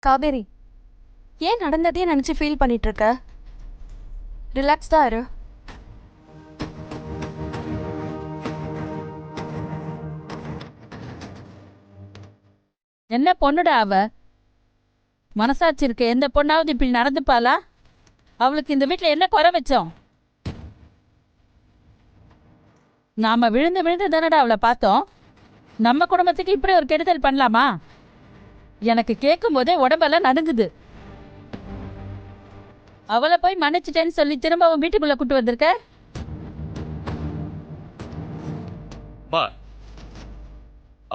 காவேரி, ஏன் நடந்ததே நினச்சி ஃபீல் பண்ணிட்டு இருக்க? ரிலாக்ஸ்டா இரு. என்ன பொண்ணுடா அவ? மனசாட்சி இருக்க எந்த பொண்ணாவது இப்படி நடந்துப்பாளா? அவளுக்கு இந்த வீட்டில் என்ன குறை வச்சோம்? நாம விழுந்து விழுந்து தானடா அவளை பார்த்தோம். நம்ம குடும்பத்துக்கு இப்படி ஒரு கெடுதல் பண்ணலாமா? எனக்கு கேட்கும் போதே உடம்பெல்லாம் நடுங்குது. அவளை போய் மன்னிச்சிட்டேன்னு சொல்லி திரும்ப அவன் வீட்டுக்குள்ள கூட்டு வந்திருக்க.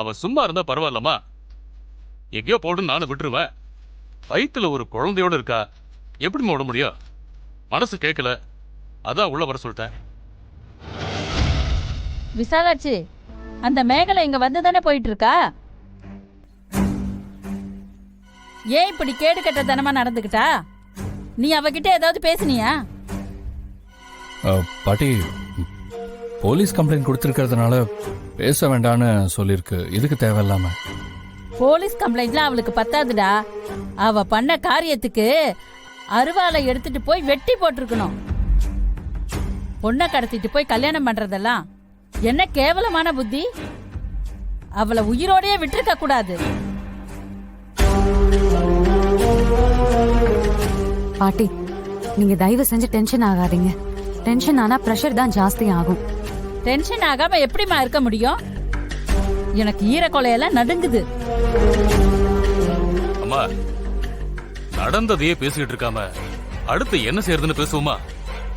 அவ சும்மா இருந்தா பரவாயில்லம்மா. எங்கேயோ போடுன்னு நானும் விட்டுருவேன். வயிற்றுல ஒரு குழந்தையோட இருக்கா, எப்படிமா விட முடியும்? மனசு கேட்கல, அதான் உள்ள வர சொல்லிட்டேன். விசாலாட்சி, அந்த மேகலை இங்க வந்து தானே போயிட்டு இருக்கா. ஏன் இப்படி கேடு கட்டத்தனமா நடந்துக்கிட்டா? நீ அவகிட்ட ஏதாவது பேசுனியா? பாட்டி, போலீஸ் கம்ப்ளைண்ட் கொடுத்துருக்கிறதுனால பேச வேண்டான்னு சொல்லியிருக்கு. இதுக்கு தேவையில்லாம போலீஸ் கம்ப்ளைண்ட்லாம் அவளுக்கு பத்தாதுடா. அவ பண்ண காரியத்துக்கு அருவாளை எடுத்துட்டு போய் வெட்டி போட்டிருக்கணும். பொண்ணை கடத்திட்டு போய் கல்யாணம் பண்றதெல்லாம் என்ன கேவலமான புத்தி. அவளை உயிரோடையே விட்டுருக்க கூடாது. பாட்டி, நீங்க தயவு செஞ்சு டென்ஷன் ஆகாதீங்க. டென்ஷன் ஆனா பிரஷர் தான் ஜாஸ்தி ஆகும். டென்ஷன் ஆகாம எப்படிமா இருக்க முடியும்? எனக்கு ஈரக்கொலையெல்லாம் நடுங்குது. அம்மா, நடந்ததையே பேசிக்கிட்டு இருக்காம அடுத்து என்ன செய்யறதுன்னு பேசுவோமா?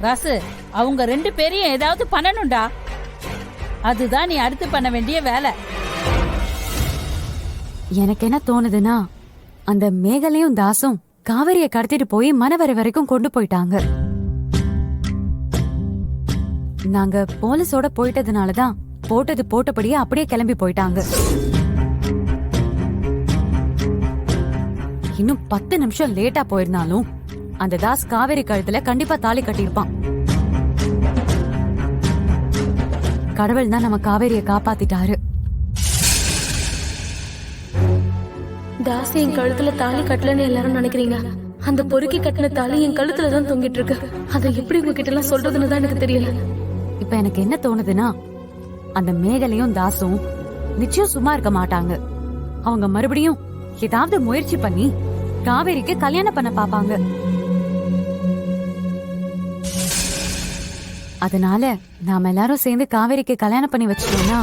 ராசு, அவங்க ரெண்டு பேரையும் ஏதாவது பண்ணணும்டா. அதுதான் நீ அடுத்து பண்ண வேண்டிய வேலை. எனக்கு என்ன தோணுதுன்னா, அந்த மேகலையும் தாசும் காவேரியை கடத்திட்டு போய் மனவரை வரைக்கும் கொண்டு போயிட்டாங்க. நாங்க போலீஸோட போயிட்டதுனாலதான் போட்டது போட்டபடியே அப்படியே கிளம்பி போயிட்டாங்க. இன்னும் 10 நிமிஷம் லேட்டா போயிருந்தாலும் அந்த தாஸ் காவேரி கழுத்துல கண்டிப்பா தாலி கட்டியிருப்பான். கடவுள் தான் நம்ம காவேரியை காப்பாத்திட்டாரு. தாஸ் என் கழுத்துல தாலி கட்டலன்னு எல்லாரும் நினைக்கிறீங்க. அந்த பொறுக்கி கட்டின தாலி என் கழுத்துல தான் தொங்கிட்டு இருக்கு. அதை எப்படி உங்ககிட்ட எல்லாம் சொல்றதுன்னு தான் எனக்கு தெரியல. இப்ப எனக்கு என்ன தோணுதுன்னா, அந்த மேகலையும் தாசும் நிச்சயம் சும்மா இருக்க மாட்டாங்க. அவங்க மறுபடியும் ஏதாவது முயற்சி பண்ணி காவேரிக்கு கல்யாணம் பண்ண பாப்பாங்க. அதனால நாம எல்லாரும் சேர்ந்து காவேரிக்கு கல்யாணம் பண்ணி வச்சிட்டோம்னா